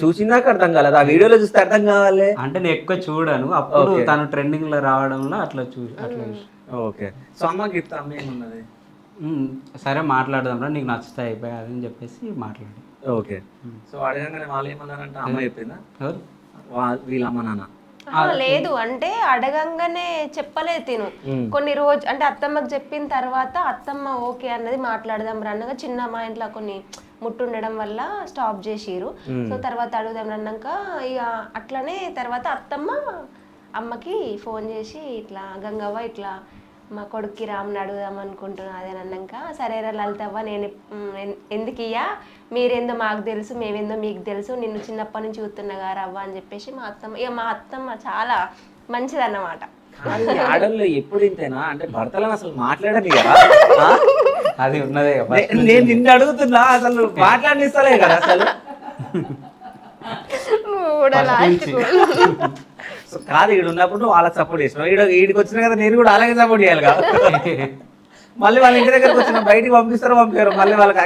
చూసిందాక అర్థం కాలేదు, ఆ వీడియోలో చూస్తే అర్థం కావాలి. అంటే నేను ఎక్కువ చూడను, అప్పుడు తను ట్రెండింగ్ లో రావడంలో అట్లా అట్లా ఓకే. సో అమ్మకి చెప్తా, అమ్మ ఏమన్నది? సరే మాట్లాడదాం రా, నీకు నచ్చుతా అయిపోయి అని చెప్పేసి మాట్లాడి. ఓకే. సో అడగంగానే వాళ్ళు ఏమన్నారంటే, అమ్మ చెప్పిందా ఎవరు? వీళ్ళ అమ్మ నాన్న? లేదు అంటే అడగంగానే చెప్పలేదు తిను. కొన్ని రోజు అంటే అత్తమ్మకి చెప్పిన తర్వాత అత్తమ్మ ఓకే అన్నది, మాట్లాడదాం రన్నగా చిన్న మా ఇంట్లో కొన్ని ముట్టుండడం వల్ల స్టాప్ చేసిరు. సో తర్వాత అడుగుదాం అన్నాక ఇక అట్లనే తర్వాత అత్తమ్మ అమ్మకి ఫోన్ చేసి ఇట్లా గంగవ్వ ఇట్లా మా కొడుక్కి రాముని అడుగుదాం అనుకుంటున్నా అదే అన్నాక, సరేరా లలితవ్వ నేను ఎందుకు ఇయ్యా, మీరేందో మాకు తెలుసు మేమేందో మీకు తెలుసు, నిన్ను చిన్నప్పటి నుంచి చూస్తున్నా గారు అవ్వ అని చెప్పేసి మా అత్తమ్మ, ఇక మా అత్తమ్మ చాలా మంచిదన్నమాట. ఆడల్లో ఎప్పుడు ఇంతేనా అంటే భర్తలను అసలు మాట్లాడని కదా, అది ఉన్నదే. నేను నిన్ను అడుగుతున్నా, అసలు మాట్లాడిస్తలే కదా అసలు. సో కాదు, ఇక్కడ ఉన్నప్పుడు వాళ్ళకి సపోర్ట్ చేసినావు, ఈడికి వచ్చిన కదా నేను కూడా అలాగే సపోర్ట్ చేయాలి కదా. మళ్ళీ వాళ్ళ ఇంటి దగ్గరకు వచ్చిన బయటికి పంపిస్తారో పంపారు, మళ్ళీ వాళ్ళకి